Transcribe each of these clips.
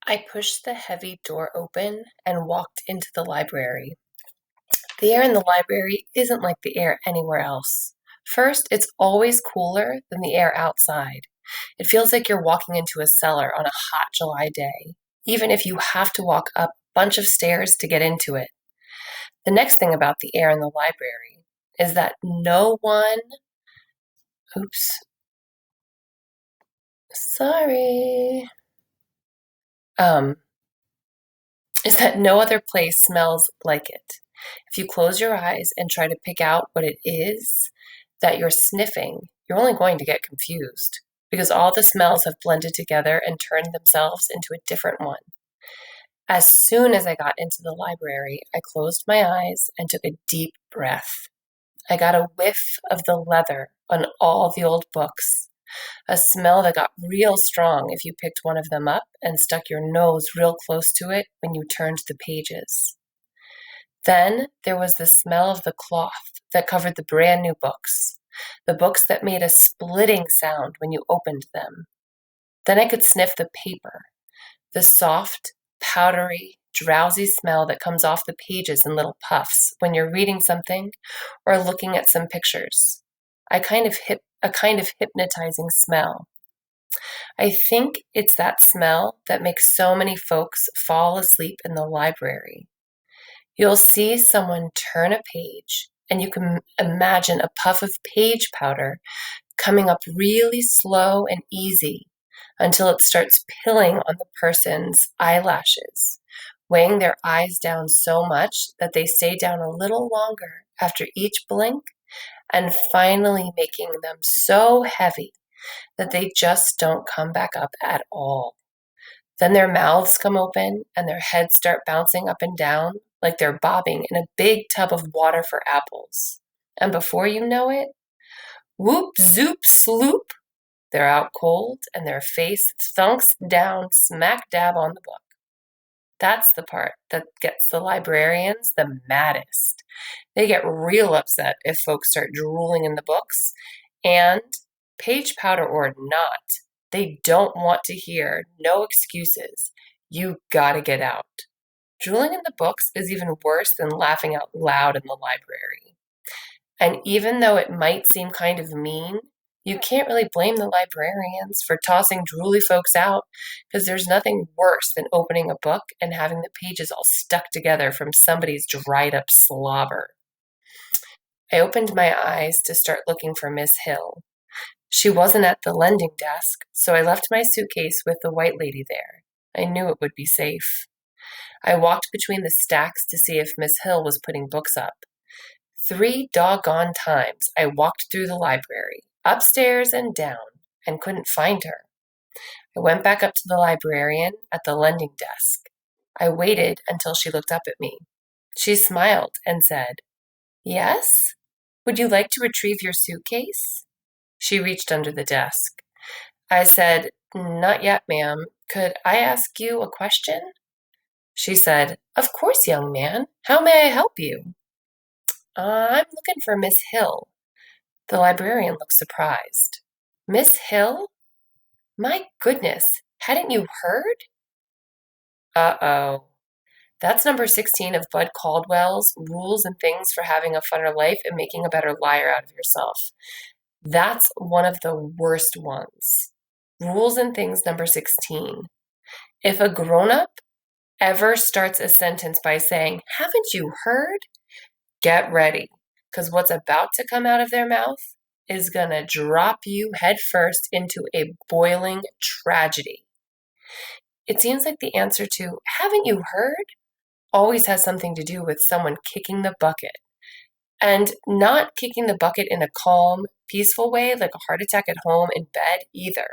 I pushed the heavy door open and walked into the library. The air in the library isn't like the air anywhere else. First, it's always cooler than the air outside. It feels like you're walking into a cellar on a hot July day, even if you have to walk up a bunch of stairs to get into it. The next thing about the air in the library is that no one, oops, sorry, um, is that no other place smells like it. If you close your eyes and try to pick out what it is that you're sniffing, you're only going to get confused because all the smells have blended together and turned themselves into a different one. As soon as I got into the library, I closed my eyes and took a deep breath. I got a whiff of the leather on all the old books, a smell that got real strong if you picked one of them up and stuck your nose real close to it when you turned the pages. Then there was the smell of the cloth that covered the brand new books, the books that made a splitting sound when you opened them. Then I could sniff the paper, the soft, powdery, drowsy smell that comes off the pages in little puffs when you're reading something or looking at some pictures. A kind of hypnotizing smell. I think it's that smell that makes so many folks fall asleep in the library. You'll see someone turn a page, and you can imagine a puff of page powder coming up really slow and easy until it starts pilling on the person's eyelashes, weighing their eyes down so much that they stay down a little longer after each blink, and finally making them so heavy that they just don't come back up at all. Then their mouths come open and their heads start bouncing up and down like they're bobbing in a big tub of water for apples. And before you know it, whoop, zoop, sloop, they're out cold and their face thunks down smack dab on the book. That's the part that gets the librarians the maddest. They get real upset if folks start drooling in the books, and page powder or not, they don't want to hear no excuses. You gotta get out. Drooling in the books is even worse than laughing out loud in the library. And even though it might seem kind of mean, you can't really blame the librarians for tossing drooly folks out because there's nothing worse than opening a book and having the pages all stuck together from somebody's dried up slobber. I opened my eyes to start looking for Miss Hill. She wasn't at the lending desk, so I left my suitcase with the white lady there. I knew it would be safe. I walked between the stacks to see if Miss Hill was putting books up. 3 doggone times I walked through the library, upstairs and down, and couldn't find her. I went back up to the librarian at the lending desk. I waited until she looked up at me. She smiled and said, "Yes? Would you like to retrieve your suitcase?" She reached under the desk. I said, "Not yet, ma'am. Could I ask you a question?" She said, "Of course, young man. How may I help you?" "I'm looking for Miss Hill." The librarian looked surprised. "Miss Hill? My goodness, hadn't you heard?" Uh-oh. That's number 16 of Bud Caldwell's Rules and Things for Having a Funner Life and Making a Better Liar Out of Yourself. That's one of the worst ones. Rules and Things number 16. If a grown-up ever starts a sentence by saying, "Haven't you heard?" get ready, because what's about to come out of their mouth is going to drop you headfirst into a boiling tragedy. It seems like the answer to, "Haven't you heard?" always has something to do with someone kicking the bucket. And not kicking the bucket in a calm, peaceful way, like a heart attack at home in bed either.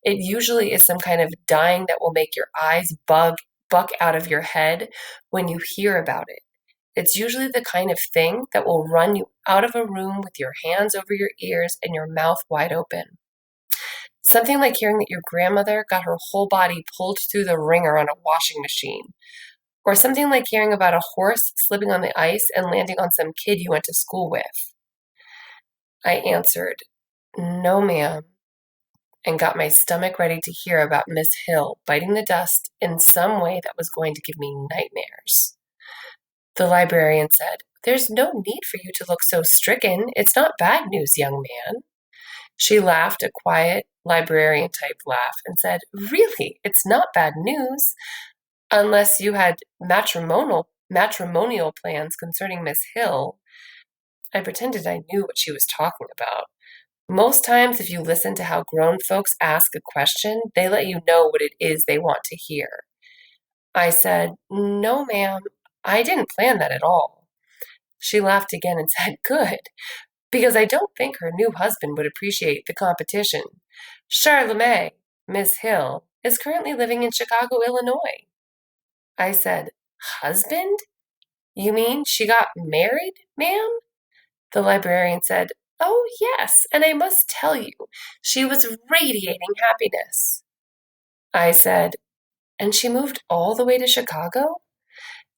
It usually is some kind of dying that will make your eyes buck out of your head when you hear about it. It's usually the kind of thing that will run you out of a room with your hands over your ears and your mouth wide open. Something like hearing that your grandmother got her whole body pulled through the ringer on a washing machine. Or something like hearing about a horse slipping on the ice and landing on some kid you went to school with. I answered, "No, ma'am." and got my stomach ready to hear about Miss Hill biting the dust in some way that was going to give me nightmares. The librarian said, "There's no need for you to look so stricken. It's not bad news, young man." She laughed a quiet, librarian-type laugh and said, "Really, it's not bad news, unless you had matrimonial plans concerning Miss Hill." I pretended I knew what she was talking about. Most times, if you listen to how grown folks ask a question, they let you know what it is they want to hear. I said, "No, ma'am, I didn't plan that at all." She laughed again and said, "Good, because I don't think her new husband would appreciate the competition. Charlemagne, Miss Hill, is currently living in Chicago, Illinois." I said, "Husband? You mean she got married, ma'am?" The librarian said, "Oh, yes, and I must tell you, she was radiating happiness." I said, "And she moved all the way to Chicago?"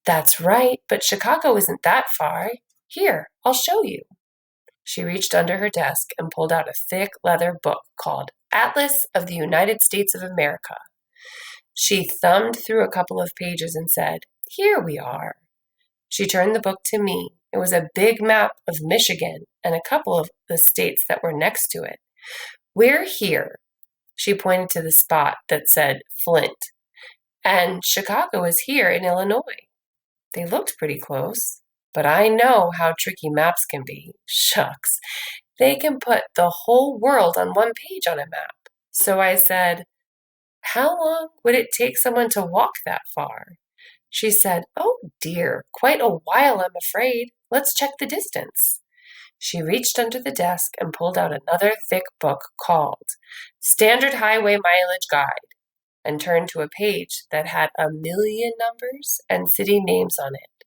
"That's right, but Chicago isn't that far. Here, I'll show you." She reached under her desk and pulled out a thick leather book called Atlas of the United States of America. She thumbed through a couple of pages and said, "Here we are." She turned the book to me. It was a big map of Michigan and a couple of the states that were next to it. "We're here." She pointed to the spot that said Flint. "And Chicago is here in Illinois." They looked pretty close, but I know how tricky maps can be. Shucks, they can put the whole world on one page on a map. So I said, "How long would it take someone to walk that far?" She said, "Oh dear, quite a while, I'm afraid. Let's check the distance." She reached under the desk and pulled out another thick book called Standard Highway Mileage Guide and turned to a page that had 1,000,000 numbers and city names on it.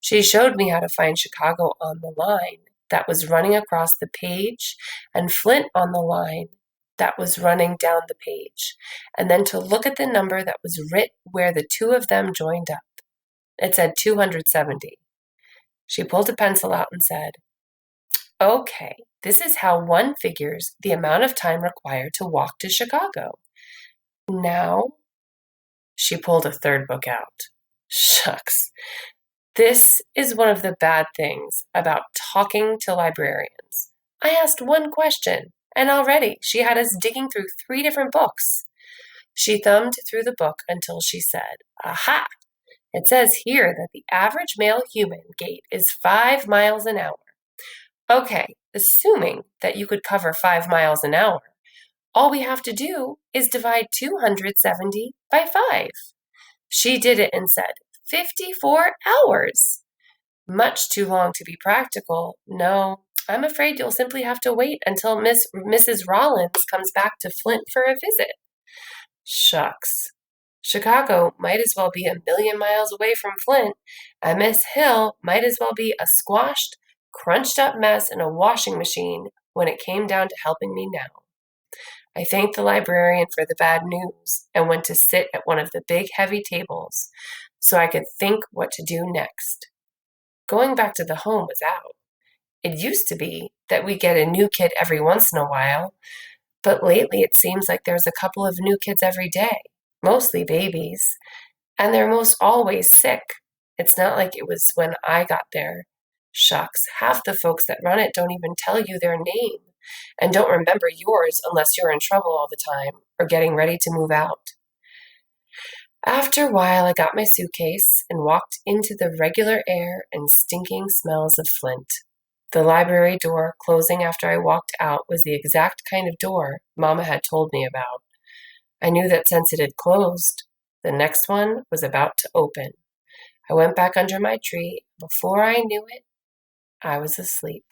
She showed me how to find Chicago on the line that was running across the page and Flint on the line that was running down the page, and then to look at the number that was writ where the two of them joined up. It said 270. She pulled a pencil out and said, "Okay, this is how one figures the amount of time required to walk to Chicago. Now," she pulled a third book out. Shucks. This is one of the bad things about talking to librarians. I asked one question, and already she had us digging through 3 different books. She thumbed through the book until she said, "Aha! It says here that the average male human gait is 5 miles an hour. Okay, assuming that you could cover 5 miles an hour, all we have to do is divide 270 by 5. She did it and said, 54 hours. Much too long to be practical. No, I'm afraid you'll simply have to wait until Mrs. Rollins comes back to Flint for a visit. Shucks. Chicago might as well be 1,000,000 miles away from Flint, and Miss Hill might as well be a squashed, crunched up mess in a washing machine when it came down to helping me now. I thanked the librarian for the bad news and went to sit at one of the big heavy tables so I could think what to do next. Going back to the home was out. It used to be that we get a new kid every once in a while, but lately it seems like there's a couple of new kids every day, mostly babies, and they're most always sick. It's not like it was when I got there. Shucks, half the folks that run it don't even tell you their name and don't remember yours unless you're in trouble all the time or getting ready to move out. After a while, I got my suitcase and walked into the regular air and stinking smells of Flint. The library door closing after I walked out was the exact kind of door Mama had told me about. I knew that since it had closed, the next one was about to open. I went back under my tree. Before I knew it, I was asleep.